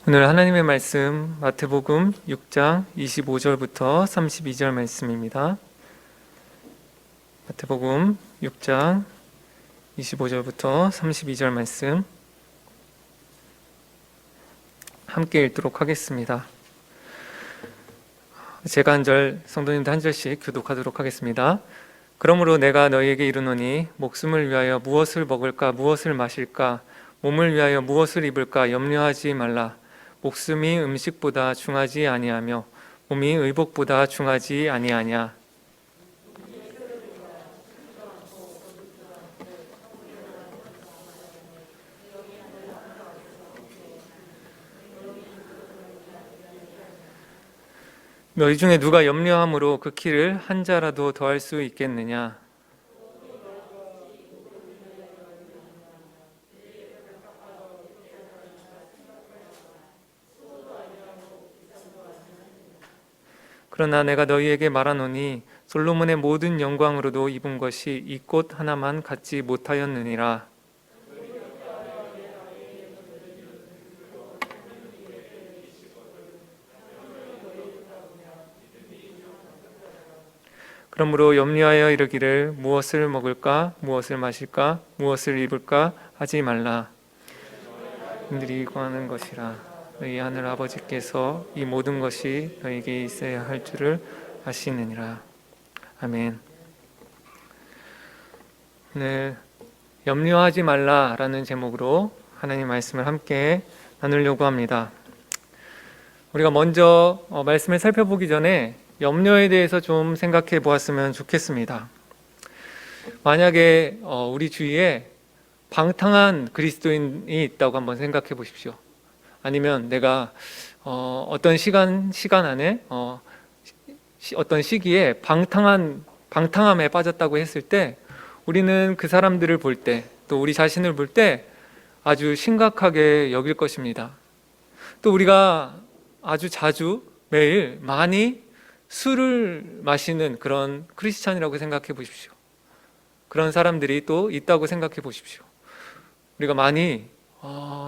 오늘 하나님의 말씀 마태복음 6장 25절부터 32절 말씀입니다. 마태복음 6장 25절부터 32절 말씀 함께 읽도록 하겠습니다. 제가 한 절, 성도님도 한 절씩 교독하도록 하겠습니다. 그러므로 내가 너희에게 이르노니 목숨을 위하여 무엇을 먹을까 무엇을 마실까 몸을 위하여 무엇을 입을까 염려하지 말라. 목숨이 음식보다 중하지 아니하며 몸이 의복보다 중하지 아니하냐. 너희 중에 누가 염려함으로 그 키를 한 자라도 더할 수 있겠느냐. 그러나 내가 너희에게 말하노니 솔로몬의 모든 영광으로도 입은 것이 이 꽃 하나만 갖지 못하였느니라. 그러므로 염려하여 이르기를 무엇을 먹을까 무엇을 마실까 무엇을 입을까 하지 말라. 인들이 구하는 것이라. 너희 하늘 아버지께서 이 모든 것이 너희에게 있어야 할 줄을 아시느니라. 아멘. 오늘 염려하지 말라라는 제목으로 하나님 말씀을 함께 나누려고 합니다. 우리가 먼저 말씀을 살펴보기 전에 염려에 대해서 좀 생각해 보았으면 좋겠습니다. 만약에 우리 주위에 방탕한 그리스도인이 있다고 한번 생각해 보십시오. 아니면 내가 어떤 시간 안에 어떤 시기에 방탕함에 빠졌다고 했을 때 우리는 그 사람들을 볼 때 또 우리 자신을 볼 때 아주 심각하게 여길 것입니다. 또 우리가 아주 자주 매일 많이 술을 마시는 그런 크리스찬이라고 생각해 보십시오. 그런 사람들이 또 있다고 생각해 보십시오. 우리가 많이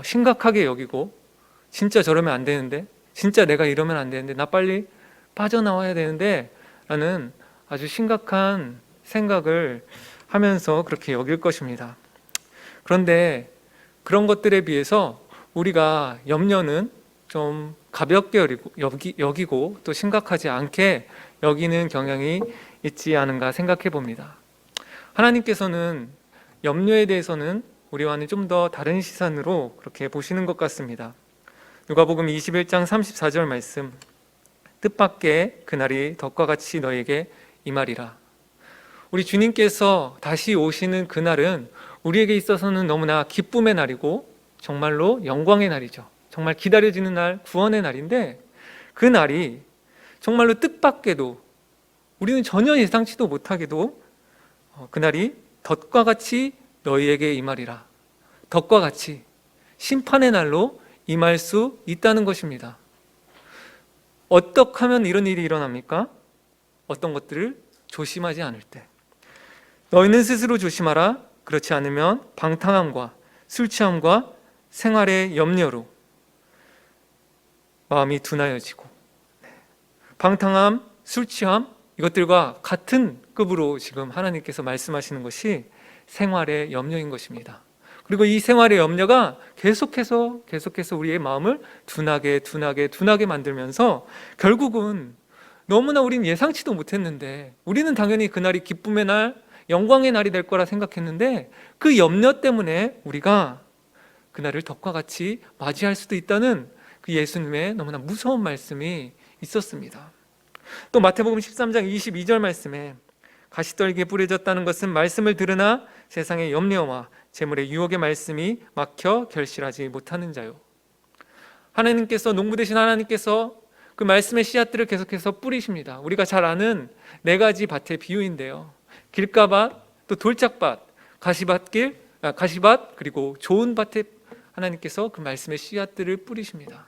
심각하게 여기고 진짜 저러면 안 되는데, 진짜 내가 이러면 안 되는데, 나 빨리 빠져나와야 되는데 라는 아주 심각한 생각을 하면서 그렇게 여길 것입니다. 그런데 그런 것들에 비해서 우리가 염려는 좀 가볍게 여기고 또 심각하지 않게 여기는 경향이 있지 않은가 생각해 봅니다. 하나님께서는 염려에 대해서는 우리와는 좀 더 다른 시선으로 그렇게 보시는 것 같습니다. 누가복음 21장 34절 말씀, 뜻밖의 그날이 덕과 같이 너에게 임하리라. 우리 주님께서 다시 오시는 그날은 우리에게 있어서는 너무나 기쁨의 날이고 정말로 영광의 날이죠. 정말 기다려지는 날, 구원의 날인데 그 날이 정말로 뜻밖에도 우리는 전혀 예상치도 못하게도 그날이 덫과 같이 너희에게 임하리라. 덫과 같이 심판의 날로 임할 수 있다는 것입니다. 어떻게 하면 이런 일이 일어납니까? 어떤 것들을 조심하지 않을 때. 너희는 스스로 조심하라. 그렇지 않으면 방탕함과 술 취함과 생활의 염려로 마음이 둔하여지고 방탕함, 술 취함 이것들과 같은 급으로 지금 하나님께서 말씀하시는 것이 생활의 염려인 것입니다. 그리고 이 생활의 염려가 계속해서 우리의 마음을 둔하게 만들면서 결국은 너무나 우리는 예상치도 못했는데 우리는 당연히 그날이 기쁨의 날, 영광의 날이 될 거라 생각했는데 그 염려 때문에 우리가 그날을 덕과 같이 맞이할 수도 있다는 그 예수님의 너무나 무서운 말씀이 있었습니다. 또 마태복음 13장 22절 말씀에 가시떨기에 뿌려졌다는 것은 말씀을 들으나 세상의 염려와 재물의 유혹의 말씀이 막혀 결실하지 못하는 자요. 하나님께서 농부 되신 하나님께서 그 말씀의 씨앗들을 계속해서 뿌리십니다. 우리가 잘 아는 네 가지 밭의 비유인데요. 길가밭, 또 돌짝밭, 가시밭 그리고 좋은 밭에 하나님께서 그 말씀의 씨앗들을 뿌리십니다.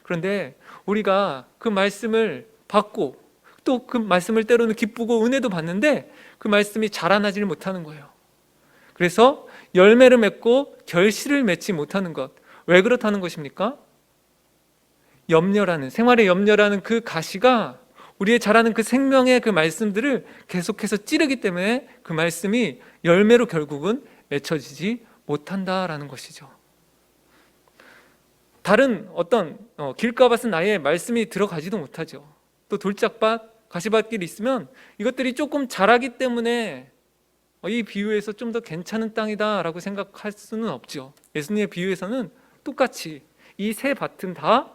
그런데 우리가 그 말씀을 받고 또 그 말씀을 때로는 기쁘고 은혜도 받는데 그 말씀이 자라나지를 못하는 거예요. 그래서 열매를 맺고 결실을 맺지 못하는 것. 왜 그렇다는 것입니까? 염려라는, 생활의 염려라는 그 가시가 우리의 자라는 그 생명의 그 말씀들을 계속해서 찌르기 때문에 그 말씀이 열매로 결국은 맺혀지지 못한다라는 것이죠. 다른 어떤 길가밭은 아예 말씀이 들어가지도 못하죠. 또 돌짝밭, 가시밭길이 있으면 이것들이 조금 자라기 때문에 이 비유에서 좀 더 괜찮은 땅이다라고 생각할 수는 없죠. 예수님의 비유에서는 똑같이 이 세 밭은 다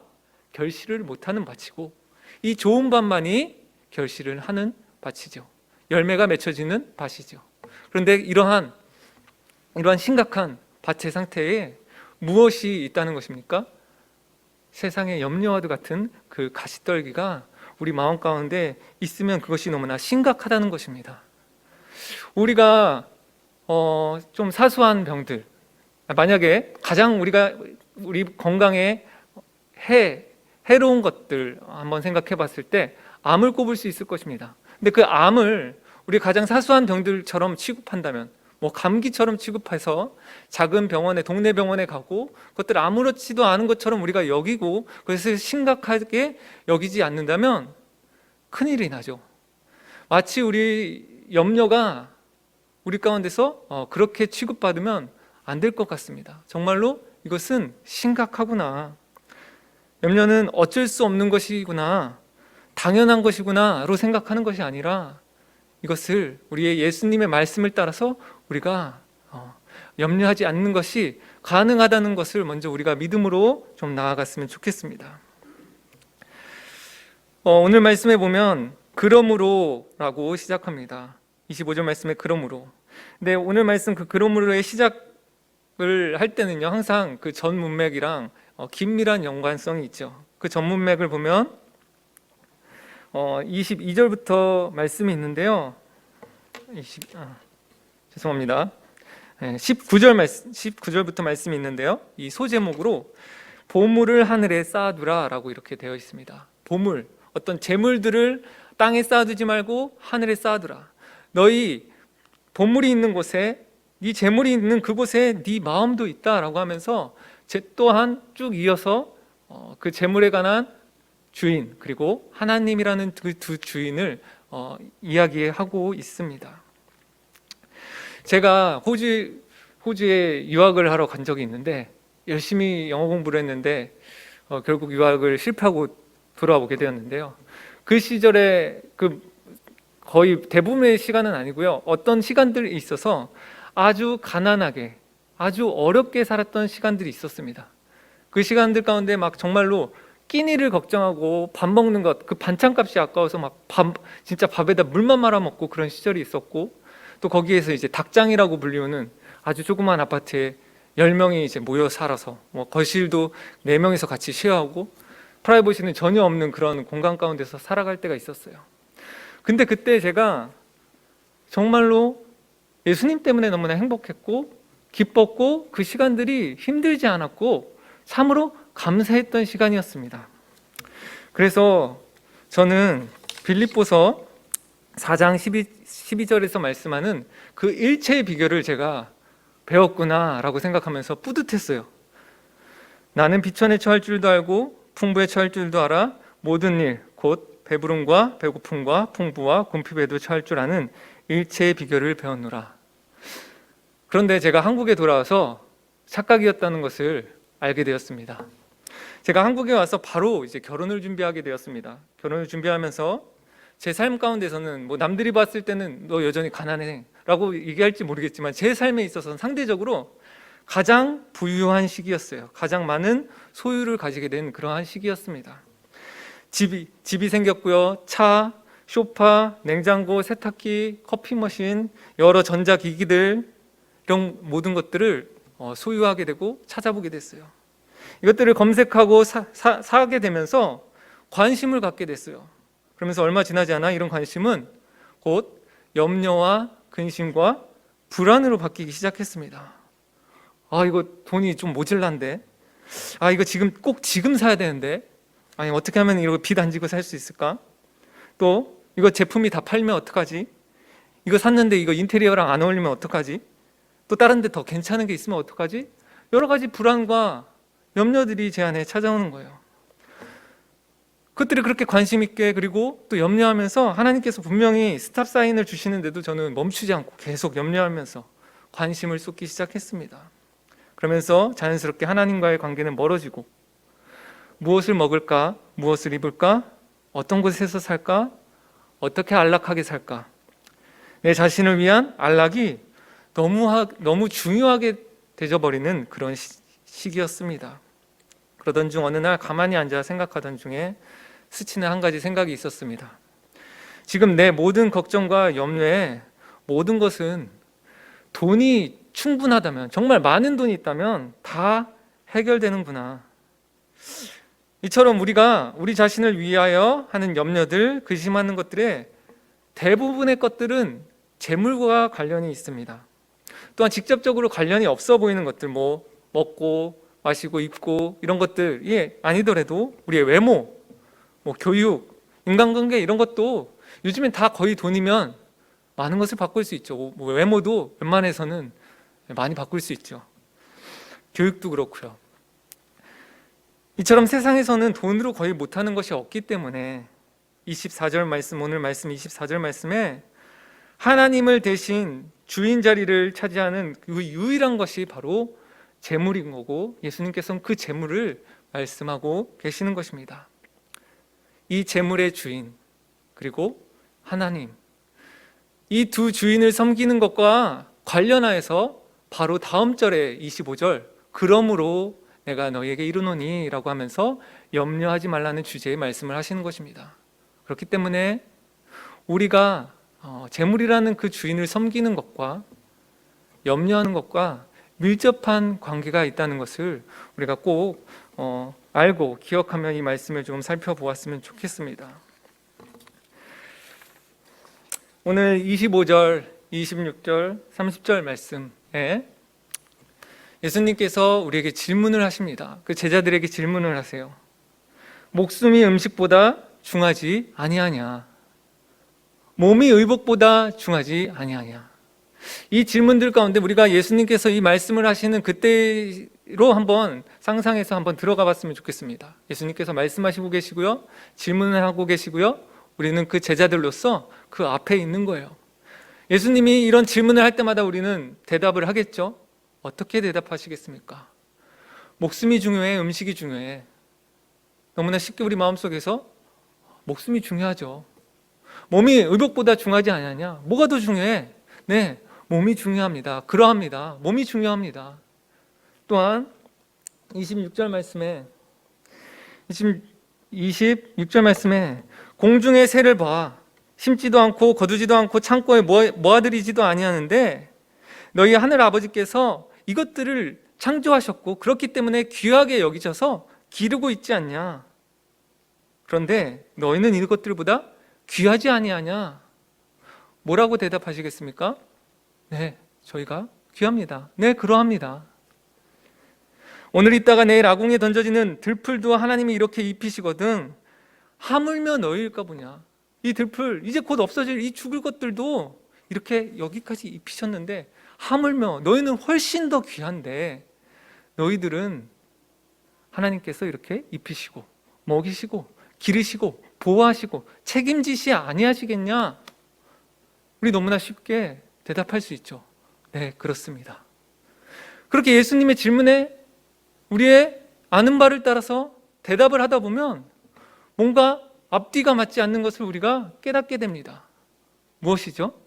결실을 못하는 밭이고 이 좋은 밭만이 결실을 하는 밭이죠. 열매가 맺혀지는 밭이죠. 그런데 이러한 심각한 밭의 상태에 무엇이 있다는 것입니까? 세상의 염려와도 같은 그 가시떨기가 우리 마음 가운데 있으면 그것이 너무나 심각하다는 것입니다. 우리가 좀 사소한 병들, 만약에 가장 우리 건강에 해로운 것들 한번 생각해 봤을 때 암을 꼽을 수 있을 것입니다. 근데 그 암을 우리 가장 사소한 병들처럼 취급한다면, 뭐 감기처럼 취급해서 작은 병원에, 동네 병원에 가고 그것들 아무렇지도 않은 것처럼 우리가 여기고 그것을 심각하게 여기지 않는다면 큰일이 나죠. 마치 우리 염려가 우리 가운데서 그렇게 취급받으면 안 될 것 같습니다. 정말로 이것은 심각하구나. 염려는 어쩔 수 없는 것이구나, 당연한 것이구나로 생각하는 것이 아니라 이것을 우리의 예수님의 말씀을 따라서 우리가 염려하지 않는 것이 가능하다는 것을 먼저 우리가 믿음으로 좀 나아갔으면 좋겠습니다. 오늘 말씀에 보면 그러므로라고 시작합니다. 25절 말씀에 그러므로. 근데 오늘 말씀 그 그러므로의 시작을 할 때는요, 항상 그 전 문맥이랑 긴밀한 연관성이 있죠. 그 전 문맥을 보면 22절부터 말씀이 있는데요. 죄송합니다. 19절부터 말씀이 있는데요. 이 소제목으로 보물을 하늘에 쌓아두라라고 이렇게 되어 있습니다. 보물, 어떤 재물들을 땅에 쌓아두지 말고 하늘에 쌓아두라. 너희 보물이 있는 곳에, 네 재물이 있는 그곳에 네 마음도 있다라고 하면서 또한 쭉 이어서 그 재물에 관한 주인, 그리고 하나님이라는 그 두 주인을 이야기하고 있습니다. 제가 호주에 유학을 하러 간 적이 있는데 열심히 영어 공부를 했는데 결국 유학을 실패하고 돌아오게 되었는데요. 그 시절에 거의 대부분의 시간은 아니고요, 어떤 시간들이 있어서 아주 가난하게, 아주 어렵게 살았던 시간들이 있었습니다. 그 시간들 가운데 막 정말로 끼니를 걱정하고 밥 먹는 것, 그 반찬값이 아까워서 진짜 밥에다 물만 말아 먹고 그런 시절이 있었고, 또 거기에서 이제 닭장이라고 불리우는 아주 조그만 아파트에 10명이 이제 모여 살아서 거실도 4명이서 같이 쉐어하고 프라이버시는 전혀 없는 그런 공간 가운데서 살아갈 때가 있었어요. 근데 그때 제가 정말로 예수님 때문에 너무나 행복했고 기뻤고 그 시간들이 힘들지 않았고 참으로 감사했던 시간이었습니다. 그래서 저는 빌립보서 4장 12절에서 말씀하는 그 일체의 비결을 제가 배웠구나라고 생각하면서 뿌듯했어요. 나는 비천에 처할 줄도 알고 풍부에 처할 줄도 알아. 모든 일, 곧 배부름과 배고픔과 풍부와 궁핍에도 처할 줄 아는 일체의 비결을 배웠노라. 그런데 제가 한국에 돌아와서 착각이었다는 것을 알게 되었습니다. 제가 한국에 와서 바로 이제 결혼을 준비하게 되었습니다. 결혼을 준비하면서 제 삶 가운데서는 남들이 봤을 때는 너 여전히 가난해 라고 얘기할지 모르겠지만 제 삶에 있어서는 상대적으로 가장 부유한 시기였어요. 가장 많은 소유를 가지게 된 그러한 시기였습니다. 집이 생겼고요. 차, 소파, 냉장고, 세탁기, 커피 머신, 여러 전자기기들, 이런 모든 것들을 소유하게 되고 찾아보게 됐어요. 이것들을 검색하고 사게 되면서 관심을 갖게 됐어요. 그러면서 얼마 지나지 않아 이런 관심은 곧 염려와 근심과 불안으로 바뀌기 시작했습니다. 이거 돈이 좀 모질란데, 이거 지금 사야 되는데, 아니 어떻게 하면 이거 빚 안 지고 살 수 있을까? 또 이거 제품이 다 팔면 어떡하지? 이거 샀는데 이거 인테리어랑 안 어울리면 어떡하지? 또 다른 데 더 괜찮은 게 있으면 어떡하지? 여러 가지 불안과 염려들이 제 안에 찾아오는 거예요. 그것들을 그렇게 관심 있게 그리고 또 염려하면서 하나님께서 분명히 스탑 사인을 주시는데도 저는 멈추지 않고 계속 염려하면서 관심을 쏟기 시작했습니다. 그러면서 자연스럽게 하나님과의 관계는 멀어지고 무엇을 먹을까? 무엇을 입을까? 어떤 곳에서 살까? 어떻게 안락하게 살까? 내 자신을 위한 안락이 너무 중요하게 되어버리는 그런 시기였습니다. 그러던 중 어느 날 가만히 앉아 생각하던 중에 스치는 한 가지 생각이 있었습니다. 지금 내 모든 걱정과 염려에 모든 것은 돈이 충분하다면, 정말 많은 돈이 있다면 다 해결되는구나. 이처럼 우리가 우리 자신을 위하여 하는 염려들, 근심하는 것들의 대부분의 것들은 재물과 관련이 있습니다. 또한 직접적으로 관련이 없어 보이는 것들, 뭐 먹고 마시고 입고 이런 것들이 아니더라도 우리의 외모, 뭐 교육, 인간관계 이런 것도 요즘엔 다 거의 돈이면 많은 것을 바꿀 수 있죠. 뭐 외모도 웬만해서는 많이 바꿀 수 있죠. 교육도 그렇고요. 이처럼 세상에서는 돈으로 거의 못하는 것이 없기 때문에 24절 말씀, 오늘 말씀 24절 말씀에 하나님을 대신 주인 자리를 차지하는 그 유일한 것이 바로 재물인 거고, 예수님께서는 그 재물을 말씀하고 계시는 것입니다. 이 재물의 주인 그리고 하나님, 이 두 주인을 섬기는 것과 관련하여서 바로 다음 절에 25절 그러므로 내가 너희에게 이르노니 라고 하면서 염려하지 말라는 주제의 말씀을 하시는 것입니다. 그렇기 때문에 우리가 재물이라는 그 주인을 섬기는 것과 염려하는 것과 밀접한 관계가 있다는 것을 우리가 꼭 알고 기억하며 이 말씀을 좀 살펴보았으면 좋겠습니다. 오늘 25절, 26절, 30절 말씀에 예수님께서 우리에게 질문을 하십니다. 그 제자들에게 질문을 하세요. 목숨이 음식보다 중하지 아니하냐? 몸이 의복보다 중하지 아니하냐? 이 질문들 가운데 우리가 예수님께서 이 말씀을 하시는 그때로 한번 상상해서 한번 들어가 봤으면 좋겠습니다. 예수님께서 말씀하시고 계시고요, 질문을 하고 계시고요, 우리는 그 제자들로서 그 앞에 있는 거예요. 예수님이 이런 질문을 할 때마다 우리는 대답을 하겠죠. 어떻게 대답하시겠습니까? 목숨이 중요해, 음식이 중요해. 너무나 쉽게 우리 마음속에서 목숨이 중요하죠. 몸이 의복보다 중요하지 않느냐? 뭐가 더 중요해? 네, 몸이 중요합니다. 그러합니다. 몸이 중요합니다. 또한 26절 말씀에 26절 말씀에 공중의 새를 봐 심지도 않고 거두지도 않고 창고에 모아들이지도 아니하는데 너희 하늘 아버지께서 이것들을 창조하셨고 그렇기 때문에 귀하게 여기셔서 기르고 있지 않냐? 그런데 너희는 이것들보다 귀하지 아니하냐? 뭐라고 대답하시겠습니까? 네, 저희가 귀합니다. 네, 그러합니다. 오늘 있다가 내일 아궁이에 던져지는 들풀도 하나님이 이렇게 입히시거든 하물며 너희일까 보냐? 이 들풀 이제 곧 없어질 이 죽을 것들도 이렇게 여기까지 입히셨는데 하물며 너희는 훨씬 더 귀한데 너희들은 하나님께서 이렇게 입히시고 먹이시고 기르시고 보호하시고 책임지시 아니하시겠냐? 우리 너무나 쉽게 대답할 수 있죠. 네, 그렇습니다. 그렇게 예수님의 질문에 우리의 아는 바를 따라서 대답을 하다 보면 뭔가 앞뒤가 맞지 않는 것을 우리가 깨닫게 됩니다. 무엇이죠?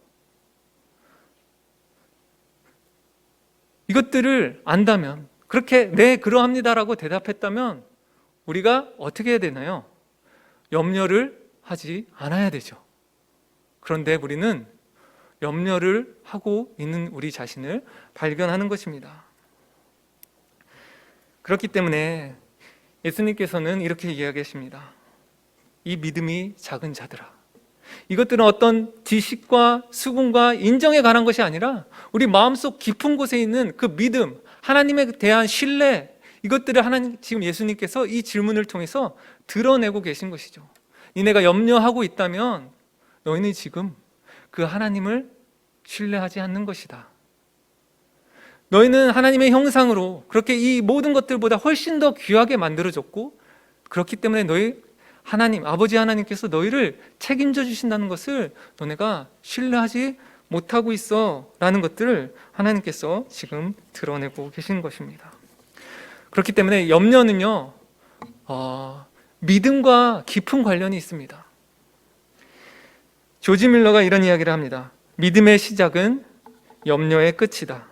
이것들을 안다면, 그렇게 네, 그러합니다라고 대답했다면 우리가 어떻게 해야 되나요? 염려를 하지 않아야 되죠. 그런데 우리는 염려를 하고 있는 우리 자신을 발견하는 것입니다. 그렇기 때문에 예수님께서는 이렇게 이야기하십니다. 이 믿음이 작은 자들아. 이것들은 어떤 지식과 수긍과 인정에 관한 것이 아니라 우리 마음속 깊은 곳에 있는 그 믿음, 하나님에 대한 신뢰, 이것들을 하나님, 지금 예수님께서 이 질문을 통해서 드러내고 계신 것이죠. 니네가 염려하고 있다면 너희는 지금 그 하나님을 신뢰하지 않는 것이다. 너희는 하나님의 형상으로 그렇게 이 모든 것들보다 훨씬 더 귀하게 만들어졌고 그렇기 때문에 너희 하나님, 아버지 하나님께서 너희를 책임져 주신다는 것을 너네가 신뢰하지 못하고 있어 라는 것들을 하나님께서 지금 드러내고 계신 것입니다. 그렇기 때문에 염려는요, 믿음과 깊은 관련이 있습니다. 조지 밀러가 이런 이야기를 합니다. 믿음의 시작은 염려의 끝이다.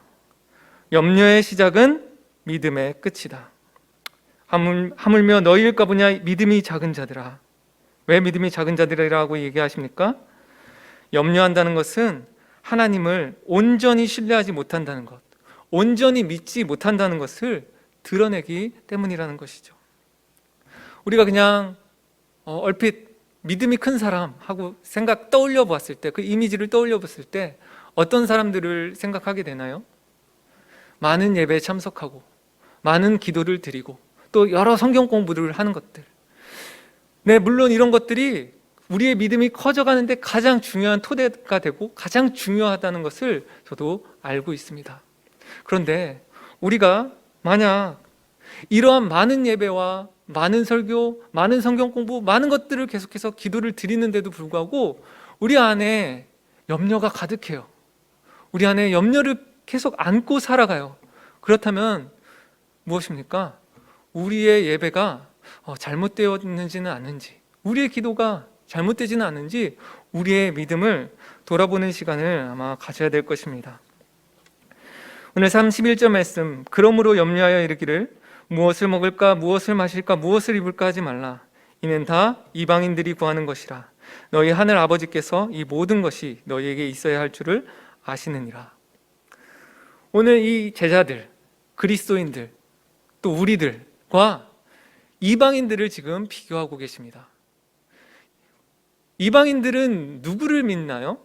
염려의 시작은 믿음의 끝이다. 하물며 너희일까 보냐 믿음이 작은 자들아. 왜 믿음이 작은 자들이라고 얘기하십니까? 염려한다는 것은 하나님을 온전히 신뢰하지 못한다는 것, 온전히 믿지 못한다는 것을 드러내기 때문이라는 것이죠. 우리가 그냥 얼핏 믿음이 큰 사람 하고 떠올려 보았을 때, 그 이미지를 떠올려 봤을 때 어떤 사람들을 생각하게 되나요? 많은 예배에 참석하고 많은 기도를 드리고 또 여러 성경 공부를 하는 것들. 네, 물론 이런 것들이 우리의 믿음이 커져가는데 가장 중요한 토대가 되고 가장 중요하다는 것을 저도 알고 있습니다. 그런데 우리가 만약 이러한 많은 예배와 많은 설교, 많은 성경 공부, 많은 것들을 계속해서 기도를 드리는데도 불구하고 우리 안에 염려가 가득해요. 우리 안에 염려를 계속 안고 살아가요. 그렇다면 무엇입니까? 우리의 예배가 잘못되었는지는 않은지, 우리의 기도가 잘못되지는 않은지 우리의 믿음을 돌아보는 시간을 아마 가져야 될 것입니다. 오늘 31절 말씀, 그러므로 염려하여 이르기를 무엇을 먹을까 무엇을 마실까 무엇을 입을까 하지 말라. 이는 다 이방인들이 구하는 것이라. 너희 하늘 아버지께서 이 모든 것이 너희에게 있어야 할 줄을 아시느니라. 오늘 이 제자들, 그리스도인들, 또 우리들과 이방인들을 지금 비교하고 계십니다. 이방인들은 누구를 믿나요?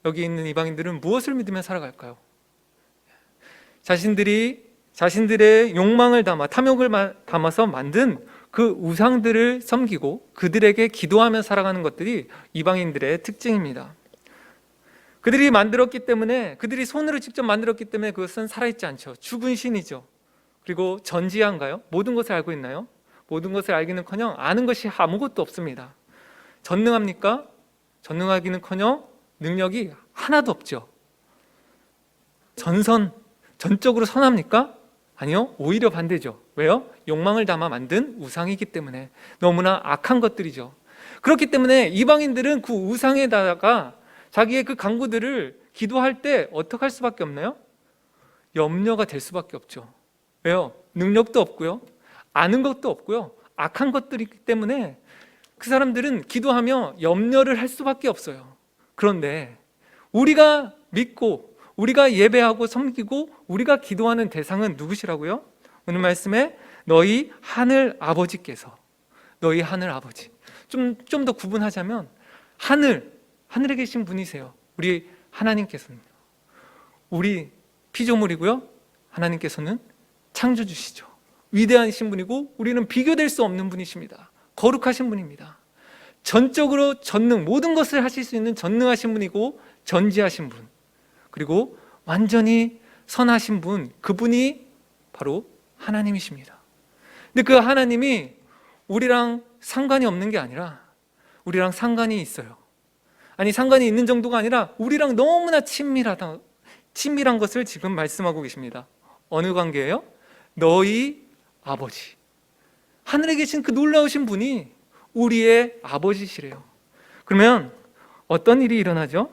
여기 있는 이방인들은 무엇을 믿으며 살아갈까요? 자신들의 욕망을 담아, 탐욕을 담아서 만든 그 우상들을 섬기고 그들에게 기도하며 살아가는 것들이 이방인들의 특징입니다. 그들이 만들었기 때문에, 그들이 손으로 직접 만들었기 때문에 그것은 살아있지 않죠. 죽은 신이죠. 그리고 전지한가요? 모든 것을 알고 있나요? 모든 것을 알기는커녕 아는 것이 아무것도 없습니다. 전능합니까? 전능하기는커녕 능력이 하나도 없죠. 전적으로 선합니까? 아니요, 오히려 반대죠. 왜요? 욕망을 담아 만든 우상이기 때문에 너무나 악한 것들이죠. 그렇기 때문에 이방인들은 그 우상에다가 자기의 그 간구들을 기도할 때 어떻게 할 수밖에 없나요? 염려가 될 수밖에 없죠. 왜요? 능력도 없고요, 아는 것도 없고요, 악한 것들이기 때문에 그 사람들은 기도하며 염려를 할 수밖에 없어요. 그런데 우리가 믿고 우리가 예배하고 섬기고 우리가 기도하는 대상은 누구시라고요? 오늘 말씀에 너희 하늘 아버지께서, 너희 하늘 아버지, 좀 더 구분하자면 하늘에 계신 분이세요. 우리 하나님께서는, 우리 피조물이고요, 하나님께서는 창조주시죠. 위대하신 분이고 우리는 비교될 수 없는 분이십니다. 거룩하신 분입니다. 전적으로 전능, 모든 것을 하실 수 있는 전능하신 분이고 전지하신 분, 그리고 완전히 선하신 분, 그분이 바로 하나님이십니다. 근데 그 하나님이 우리랑 상관이 없는 게 아니라 우리랑 상관이 있어요. 아니, 상관이 있는 정도가 아니라 우리랑 너무나 친밀한 것을 지금 말씀하고 계십니다. 어느 관계예요? 너희 아버지, 하늘에 계신 그 놀라우신 분이 우리의 아버지시래요. 그러면 어떤 일이 일어나죠?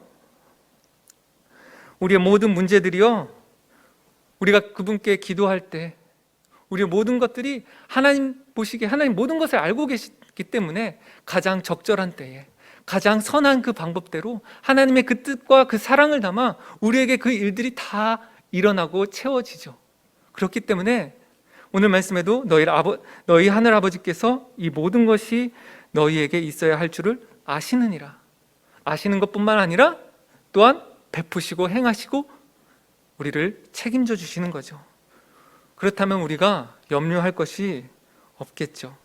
우리의 모든 문제들이요, 우리가 그분께 기도할 때 우리의 모든 것들이 하나님 보시기에 하나님 모든 것을 알고 계시기 때문에 가장 적절한 때에 가장 선한 그 방법대로 하나님의 그 뜻과 그 사랑을 담아 우리에게 그 일들이 다 일어나고 채워지죠. 그렇기 때문에 오늘 말씀에도 너희 하늘 아버지께서 이 모든 것이 너희에게 있어야 할 줄을 아시느니라. 아시는 것뿐만 아니라 또한 베푸시고 행하시고 우리를 책임져 주시는 거죠. 그렇다면 우리가 염려할 것이 없겠죠.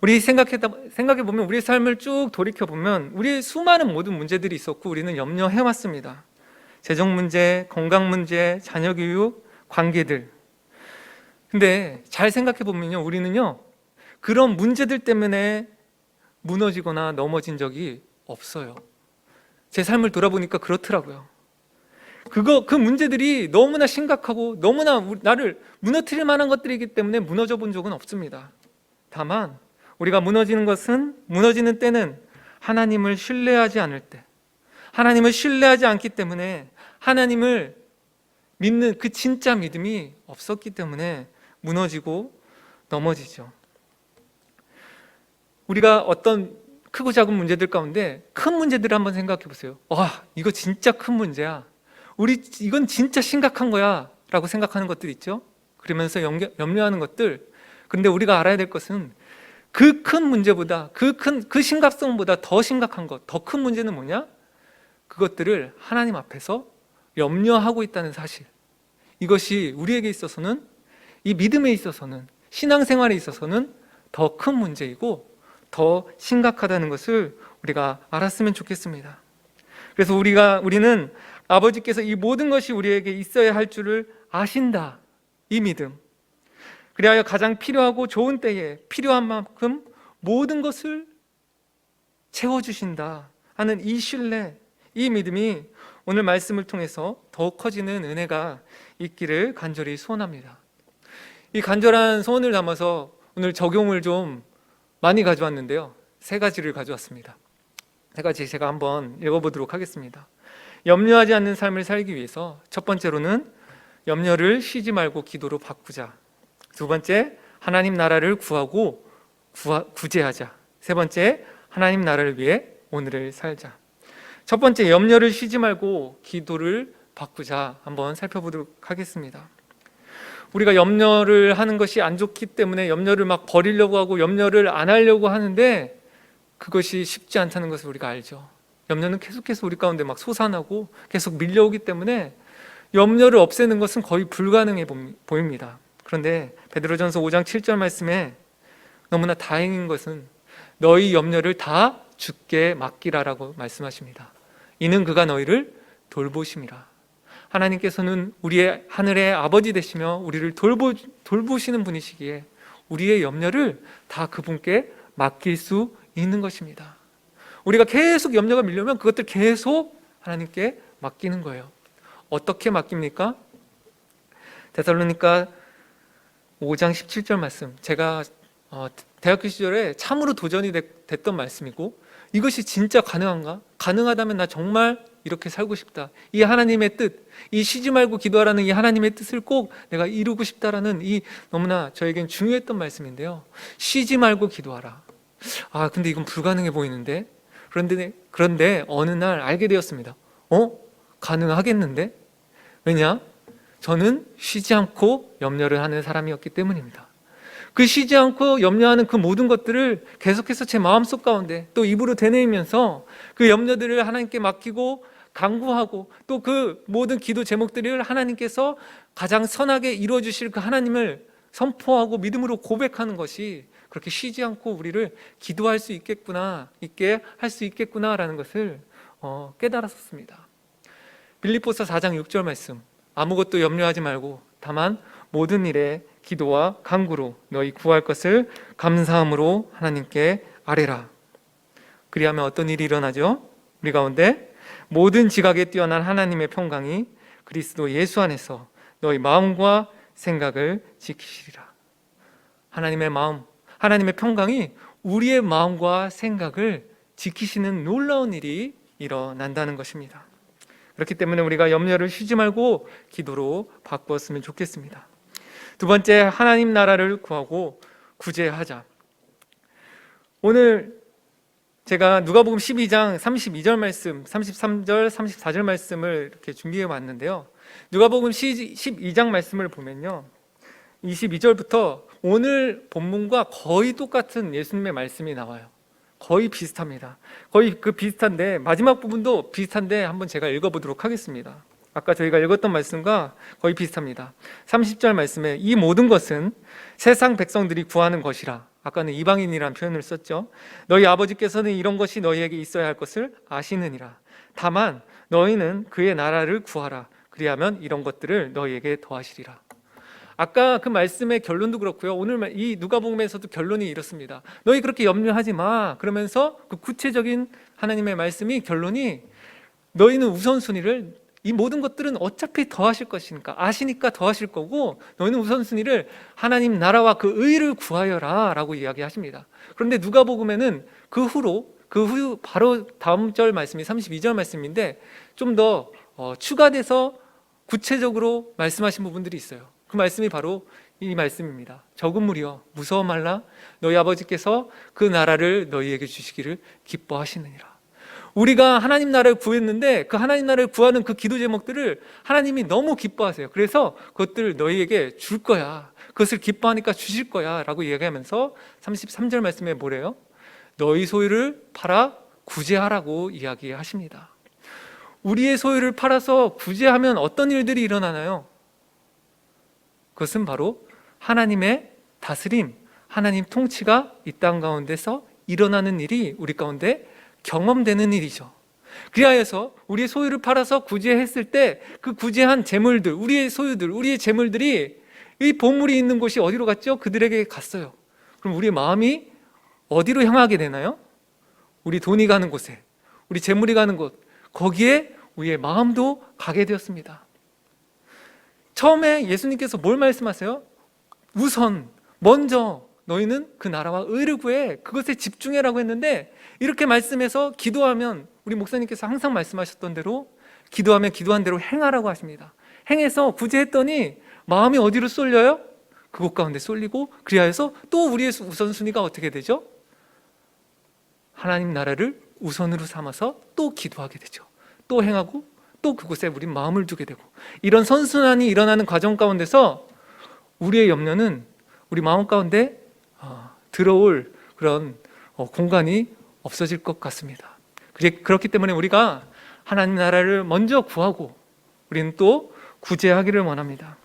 우리 생각해 보면, 우리의 삶을 쭉 돌이켜 보면 우리의 수많은 모든 문제들이 있었고 우리는 염려해 왔습니다. 재정 문제, 건강 문제, 자녀 교육, 관계들. 근데 잘 생각해 보면요, 우리는요 그런 문제들 때문에 무너지거나 넘어진 적이 없어요. 제 삶을 돌아보니까 그렇더라고요. 그 문제들이 너무나 심각하고 너무나 나를 무너뜨릴 만한 것들이기 때문에 무너져 본 적은 없습니다. 다만 우리가 무너지는 때는 하나님을 신뢰하지 않을 때, 하나님을 신뢰하지 않기 때문에 하나님을 믿는 그 진짜 믿음이 없었기 때문에 무너지고 넘어지죠. 우리가 어떤 크고 작은 문제들 가운데 큰 문제들을 한번 생각해 보세요. 와, 이거 진짜 큰 문제야. 이건 진짜 심각한 거야 라고 생각하는 것들 있죠. 그러면서 염려하는 것들. 그런데 우리가 알아야 될 것은 그 큰 문제보다 그 심각성보다 더 심각한 것, 더 큰 문제는 뭐냐? 그것들을 하나님 앞에서 염려하고 있다는 사실. 이것이 우리에게 있어서는, 이 믿음에 있어서는, 신앙생활에 있어서는 더 큰 문제이고 더 심각하다는 것을 우리가 알았으면 좋겠습니다. 그래서 우리는 아버지께서 이 모든 것이 우리에게 있어야 할 줄을 아신다, 이 믿음. 그리하여 가장 필요하고 좋은 때에 필요한 만큼 모든 것을 채워주신다 하는 이 신뢰, 이 믿음이 오늘 말씀을 통해서 더욱 커지는 은혜가 있기를 간절히 소원합니다. 이 간절한 소원을 담아서 오늘 적용을 좀 많이 가져왔는데요, 3가지를 가져왔습니다. 3가지 제가 한번 읽어보도록 하겠습니다. 염려하지 않는 삶을 살기 위해서 첫 번째로는 염려를 쉬지 말고 기도로 바꾸자. 두 번째, 하나님 나라를 구하고 구제하자. 세 번째, 하나님 나라를 위해 오늘을 살자. 첫 번째, 염려를 쉬지 말고 기도를 바꾸자, 한번 살펴보도록 하겠습니다. 우리가 염려를 하는 것이 안 좋기 때문에 염려를 막 버리려고 하고 염려를 안 하려고 하는데 그것이 쉽지 않다는 것을 우리가 알죠. 염려는 계속해서 우리 가운데 막 솟아나고 계속 밀려오기 때문에 염려를 없애는 것은 거의 불가능해 보입니다. 그런데 베드로전서 5장 7절 말씀에 너무나 다행인 것은 너희 염려를 다 주께 맡기라라고 말씀하십니다. 이는 그가 너희를 돌보심이라. 하나님께서는 우리의 하늘의 아버지 되시며 우리를 돌보시는 분이시기에 우리의 염려를 다 그분께 맡길 수 있는 것입니다. 우리가 계속 염려가 밀려면 그것들 계속 하나님께 맡기는 거예요. 어떻게 맡깁니까? 데살로니가 5장 17절 말씀, 제가 대학교 시절에 참으로 도전이 됐던 말씀이고, 이것이 진짜 가능한가? 가능하다면 나 정말 이렇게 살고 싶다. 이 하나님의 뜻, 이 쉬지 말고 기도하라는 이 하나님의 뜻을 꼭 내가 이루고 싶다라는 이 너무나 저에겐 중요했던 말씀인데요. 쉬지 말고 기도하라. 근데 이건 불가능해 보이는데? 그런데 어느 날 알게 되었습니다. 가능하겠는데? 왜냐? 저는 쉬지 않고 염려를 하는 사람이었기 때문입니다. 그 쉬지 않고 염려하는 그 모든 것들을 계속해서 제 마음속 가운데 또 입으로 되뇌이면서 그 염려들을 하나님께 맡기고 간구하고 또 그 모든 기도 제목들을 하나님께서 가장 선하게 이루어 주실 그 하나님을 선포하고 믿음으로 고백하는 것이 그렇게 쉬지 않고 우리를 기도할 수 있겠구나, 있게 할 수 있겠구나라는 것을 깨달았었습니다. 빌립보서 4장 6절 말씀, 아무것도 염려하지 말고 다만 모든 일에 기도와 간구로 너희 구할 것을 감사함으로 하나님께 아뢰라. 그리하면 어떤 일이 일어나죠? 우리 가운데 모든 지각에 뛰어난 하나님의 평강이 그리스도 예수 안에서 너희 마음과 생각을 지키시리라. 하나님의 마음, 하나님의 평강이 우리의 마음과 생각을 지키시는 놀라운 일이 일어난다는 것입니다. 그렇기 때문에 우리가 염려를 쉬지 말고 기도로 바꾸었으면 좋겠습니다. 두 번째, 하나님 나라를 구하고 구제하자. 오늘 제가 누가복음 12장 32절 말씀, 33절, 34절 말씀을 이렇게 준비해 왔는데요. 누가복음 12장 말씀을 보면요, 22절부터 오늘 본문과 거의 똑같은 예수님의 말씀이 나와요. 거의 비슷합니다. 거의 비슷한데 마지막 부분도 비슷한데 한번 제가 읽어보도록 하겠습니다. 아까 저희가 읽었던 말씀과 거의 비슷합니다. 30절 말씀에 이 모든 것은 세상 백성들이 구하는 것이라. 아까는 이방인이라는 표현을 썼죠. 너희 아버지께서는 이런 것이 너희에게 있어야 할 것을 아시느니라. 다만 너희는 그의 나라를 구하라. 그리하면 이런 것들을 너희에게 더하시리라. 아까 그 말씀의 결론도 그렇고요. 오늘 이 누가복음에서도 결론이 이렇습니다. 너희 그렇게 염려하지 마. 그러면서 그 구체적인 하나님의 말씀이 결론이 너희는 우선순위를 이 모든 것들은 어차피 더하실 것이니까 아시니까 더하실 거고 너희는 우선순위를 하나님 나라와 그 의를 구하여라 라고 이야기하십니다. 그런데 누가복음에는 그 후 바로 다음 절 말씀이 32절 말씀인데 좀 더 추가돼서 구체적으로 말씀하신 부분들이 있어요. 그 말씀이 바로 이 말씀입니다. 적은 무리여 무서워 말라 너희 아버지께서 그 나라를 너희에게 주시기를 기뻐하시느니라. 우리가 하나님 나라를 구했는데 그 하나님 나라를 구하는 그 기도 제목들을 하나님이 너무 기뻐하세요. 그래서 그것들을 너희에게 줄 거야. 그것을 기뻐하니까 주실 거야 라고 이야기하면서 33절 말씀에 뭐래요? 너희 소유를 팔아 구제하라고 이야기하십니다. 우리의 소유를 팔아서 구제하면 어떤 일들이 일어나나요? 그것은 바로 하나님의 다스림, 하나님 통치가 이 땅 가운데서 일어나는 일이 우리 가운데 경험되는 일이죠. 그리하여서 우리의 소유를 팔아서 구제했을 때 그 구제한 재물들, 우리의 소유들, 우리의 재물들이 이 보물이 있는 곳이 어디로 갔죠? 그들에게 갔어요. 그럼 우리의 마음이 어디로 향하게 되나요? 우리 돈이 가는 곳에, 우리 재물이 가는 곳, 거기에 우리의 마음도 가게 되었습니다. 처음에 예수님께서 뭘 말씀하세요? 우선 먼저 너희는 그 나라와 의를 구해 그것에 집중해라고 했는데 이렇게 말씀해서 기도하면 우리 목사님께서 항상 말씀하셨던 대로 기도하면 기도한 대로 행하라고 하십니다. 행해서 구제했더니 마음이 어디로 쏠려요? 그곳 가운데 쏠리고 그리하여서 또 우리의 우선순위가 어떻게 되죠? 하나님 나라를 우선으로 삼아서 또 기도하게 되죠. 또 행하고 또 그곳에 우리 마음을 두게 되고 이런 선순환이 일어나는 과정 가운데서 우리의 염려는 우리 마음 가운데 들어올 그런 공간이 없어질 것 같습니다. 그렇기 때문에 우리가 하나님 나라를 먼저 구하고 우리는 또 구제하기를 원합니다.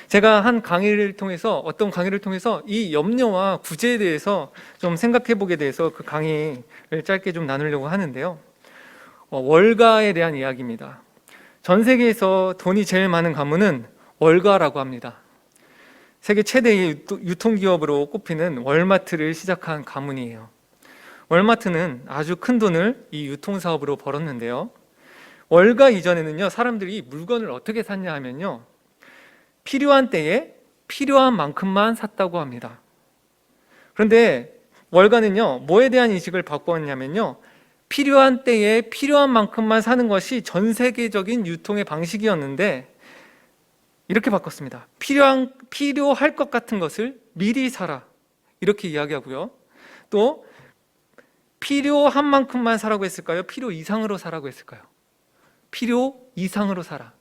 제가 한 강의를 통해서 어떤 강의를 통해서 이 염려와 구제에 대해서 좀 생각해 보게 돼서 그 강의를 짧게 좀 나누려고 하는데요. 월가에 대한 이야기입니다. 전 세계에서 돈이 제일 많은 가문은 월가라고 합니다. 세계 최대의 유통기업으로 꼽히는 월마트를 시작한 가문이에요. 월마트는 아주 큰 돈을 이 유통사업으로 벌었는데요. 월가 이전에는요, 사람들이 물건을 어떻게 샀냐 하면요, 필요한 때에 필요한 만큼만 샀다고 합니다. 그런데 월가는요, 뭐에 대한 인식을 바꾸었냐면요, 필요한 때에 필요한 만큼만 사는 것이 전 세계적인 유통의 방식이었는데 이렇게 바꿨습니다. 필요할 것 같은 것을 미리 사라 이렇게 이야기하고요. 또 필요한 만큼만 사라고 했을까요? 필요 이상으로 사라고 했을까요? 필요 이상으로 사라.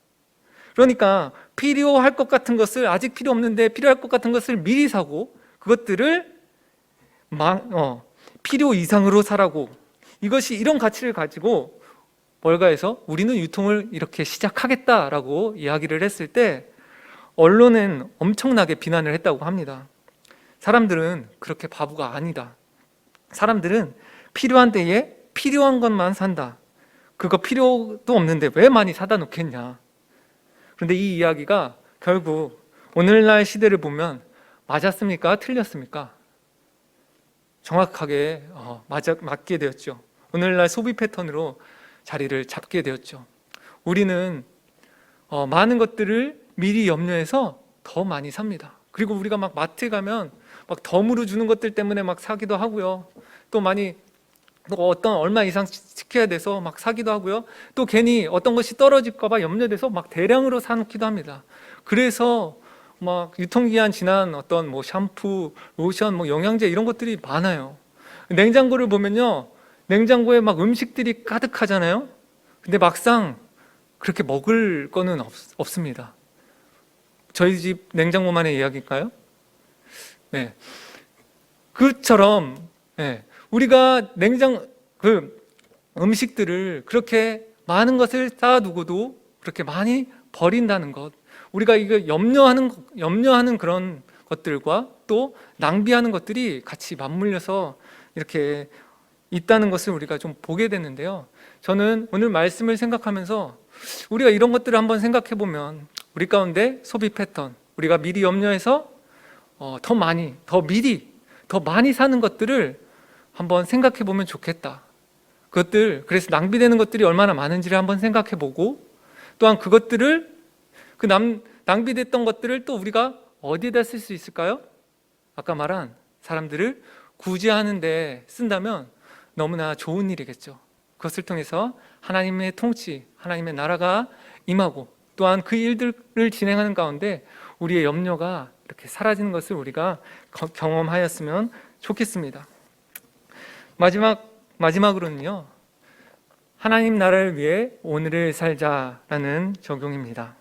그러니까 필요할 것 같은 것을 아직 필요 없는데 필요할 것 같은 것을 미리 사고 그것들을 필요 이상으로 사라고, 이것이 이런 가치를 가지고 월가에서 우리는 유통을 이렇게 시작하겠다라고 이야기를 했을 때 언론은 엄청나게 비난을 했다고 합니다. 사람들은 그렇게 바보가 아니다. 사람들은 필요한 때에 필요한 것만 산다. 그거 필요도 없는데 왜 많이 사다 놓겠냐. 그런데 이 이야기가 결국 오늘날 시대를 보면 맞았습니까? 틀렸습니까? 정확하게 맞게 되었죠. 오늘날 소비 패턴으로 자리를 잡게 되었죠. 우리는 많은 것들을 미리 염려해서 더 많이 삽니다. 그리고 우리가 막 마트에 가면 막 덤으로 주는 것들 때문에 막 사기도 하고요. 또 많이 어떤 얼마 이상 지켜야 돼서 막 사기도 하고요. 또 괜히 어떤 것이 떨어질까 봐 염려돼서 막 대량으로 사놓기도 합니다. 그래서 막 유통기한 지난 어떤 뭐 샴푸, 로션, 뭐 영양제 이런 것들이 많아요. 냉장고를 보면요, 냉장고에 막 음식들이 가득하잖아요. 근데 막상 그렇게 먹을 거는 없습니다. 저희 집 냉장고만의 이야기일까요? 네. 그처럼 우리가 음식들을 그렇게 많은 것을 쌓아두고도 그렇게 많이 버린다는 것, 우리가 이거 염려하는 그런 것들과 또 낭비하는 것들이 같이 맞물려서 이렇게 있다는 것을 우리가 좀 보게 되는데요. 저는 오늘 말씀을 생각하면서 우리가 이런 것들을 한번 생각해 보면 우리 가운데 소비 패턴, 우리가 미리 염려해서 더 많이 사는 것들을 한번 생각해 보면 좋겠다. 그래서 낭비되는 것들이 얼마나 많은지를 한번 생각해 보고, 또한 낭비됐던 것들을 또 우리가 어디에다 쓸 수 있을까요? 아까 말한 사람들을 구제하는 데 쓴다면 너무나 좋은 일이겠죠. 그것을 통해서 하나님의 통치, 하나님의 나라가 임하고, 또한 그 일들을 진행하는 가운데 우리의 염려가 이렇게 사라지는 것을 우리가 경험하였으면 좋겠습니다. 마지막으로는요, 하나님 나라를 위해 오늘을 살자라는 적용입니다.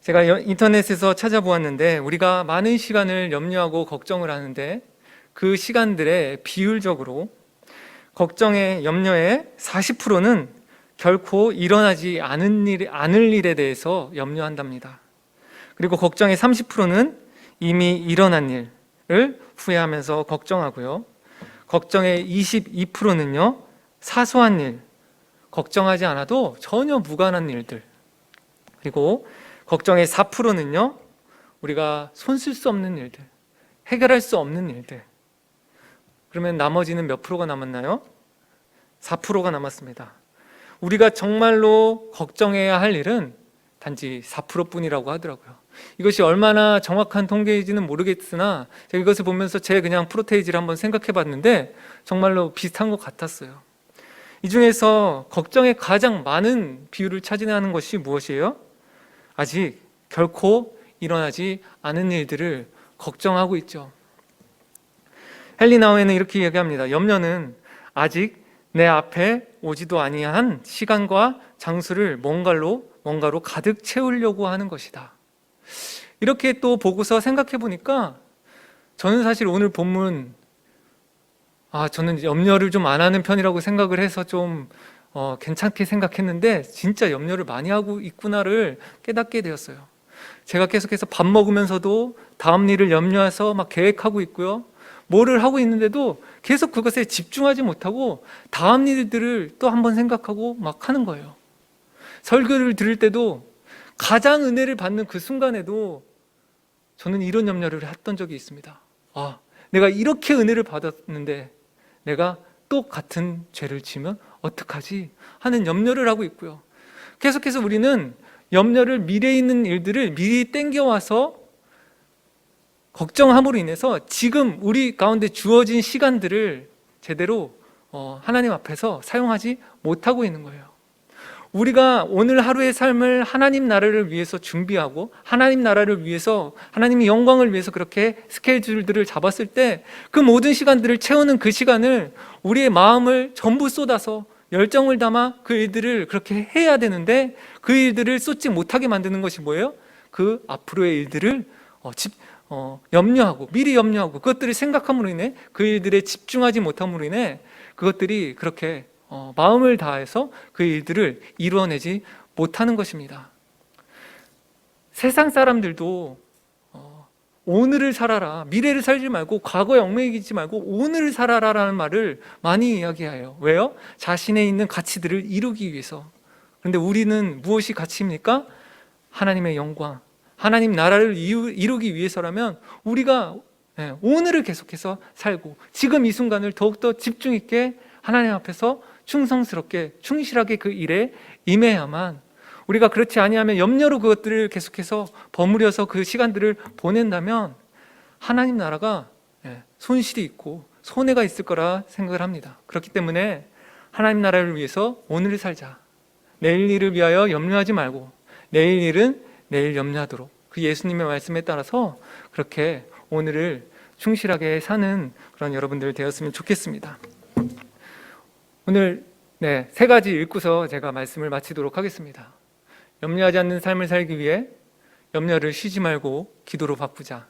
제가 인터넷에서 찾아보았는데, 우리가 많은 시간을 염려하고 걱정을 하는데 그 시간들의 비율적으로 걱정의 염려의 40%는 결코 일어나지 않을 일에 대해서 염려한답니다. 그리고 걱정의 30%는 이미 일어난 일을 후회하면서 걱정하고요. 걱정의 22%는요, 사소한 일, 걱정하지 않아도 전혀 무관한 일들. 그리고 걱정의 4%는요, 우리가 손쓸 수 없는 일들, 해결할 수 없는 일들. 그러면 나머지는 몇 프로가 남았나요? 4%가 남았습니다. 우리가 정말로 걱정해야 할 일은 단지 4%뿐이라고 하더라고요. 이것이 얼마나 정확한 통계인지는 모르겠으나 제가 이것을 보면서 제 그냥 프로테이지를 한번 생각해 봤는데 정말로 비슷한 것 같았어요. 이 중에서 걱정의 가장 많은 비율을 차지하는 것이 무엇이에요? 아직 결코 일어나지 않은 일들을 걱정하고 있죠. 헨리 나우에는 이렇게 얘기합니다. 염려는 아직 내 앞에 오지도 아니한 시간과 장소를 뭔가로 가득 채우려고 하는 것이다. 이렇게 또 보고서 생각해 보니까 저는 사실 오늘 본문 저는 염려를 좀 안 하는 편이라고 생각을 해서 좀 괜찮게 생각했는데 진짜 염려를 많이 하고 있구나를 깨닫게 되었어요. 제가 계속해서 밥 먹으면서도 다음 일을 염려해서 막 계획하고 있고요. 뭐를 하고 있는데도 계속 그것에 집중하지 못하고 다음 일들을 또 한번 생각하고 막 하는 거예요. 설교를 들을 때도 가장 은혜를 받는 그 순간에도 저는 이런 염려를 했던 적이 있습니다. 내가 이렇게 은혜를 받았는데 내가 또 같은 죄를 지면 어떡하지? 하는 염려를 하고 있고요. 계속해서 우리는 염려를 미래에 있는 일들을 미리 땡겨와서 걱정함으로 인해서 지금 우리 가운데 주어진 시간들을 제대로 하나님 앞에서 사용하지 못하고 있는 거예요. 우리가 오늘 하루의 삶을 하나님 나라를 위해서 준비하고 하나님 나라를 위해서 하나님의 영광을 위해서 그렇게 스케줄들을 잡았을 때 그 모든 시간들을 채우는 그 시간을 우리의 마음을 전부 쏟아서 열정을 담아 그 일들을 그렇게 해야 되는데 그 일들을 쏟지 못하게 만드는 것이 뭐예요? 그 앞으로의 일들을 미리 염려하고 그것들을 생각함으로 인해 그 일들에 집중하지 못함으로 인해 그것들이 그렇게 마음을 다해서 그 일들을 이루어내지 못하는 것입니다. 세상 사람들도 오늘을 살아라, 미래를 살지 말고 과거에 얽매이지 말고 오늘을 살아라라는 말을 많이 이야기해요. 왜요? 자신에 있는 가치들을 이루기 위해서. 그런데 우리는 무엇이 가치입니까? 하나님의 영광, 하나님 나라를 이루기 위해서라면 우리가 오늘을 계속해서 살고 지금 이 순간을 더욱더 집중 있게 하나님 앞에서 충성스럽게 충실하게 그 일에 임해야만, 우리가 그렇지 아니하면 염려로 그것들을 계속해서 버무려서 그 시간들을 보낸다면 하나님 나라가 손실이 있고 손해가 있을 거라 생각을 합니다. 그렇기 때문에 하나님 나라를 위해서 오늘을 살자. 내일 일을 위하여 염려하지 말고 내일 일은 내일 염려하도록, 그 예수님의 말씀에 따라서 그렇게 오늘을 충실하게 사는 그런 여러분들 되었으면 좋겠습니다. 오늘 3가지 읽고서 제가 말씀을 마치도록 하겠습니다. 염려하지 않는 삶을 살기 위해 염려를 쉬지 말고 기도로 바꾸자.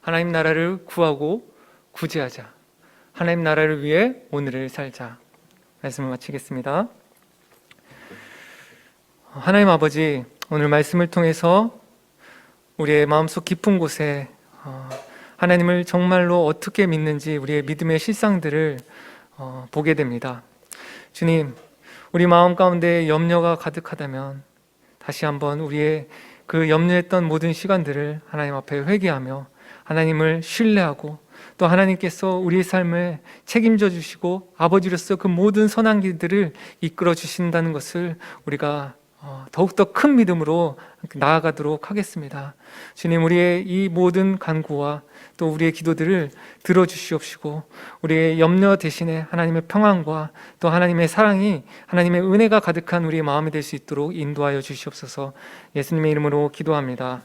하나님 나라를 구하고 구제하자. 하나님 나라를 위해 오늘을 살자. 말씀을 마치겠습니다. 하나님 아버지, 오늘 말씀을 통해서 우리의 마음속 깊은 곳에 하나님을 정말로 어떻게 믿는지 우리의 믿음의 실상들을 보게 됩니다. 주님, 우리 마음 가운데 염려가 가득하다면 다시 한번 우리의 그 염려했던 모든 시간들을 하나님 앞에 회개하며 하나님을 신뢰하고 또 하나님께서 우리의 삶을 책임져 주시고 아버지로서 그 모든 선한 길들을 이끌어 주신다는 것을 우리가 더욱더 큰 믿음으로 나아가도록 하겠습니다. 주님, 우리의 이 모든 간구와 또 우리의 기도들을 들어주시옵시고 우리의 염려 대신에 하나님의 평안과 또 하나님의 사랑이, 하나님의 은혜가 가득한 우리의 마음이 될 수 있도록 인도하여 주시옵소서. 예수님의 이름으로 기도합니다.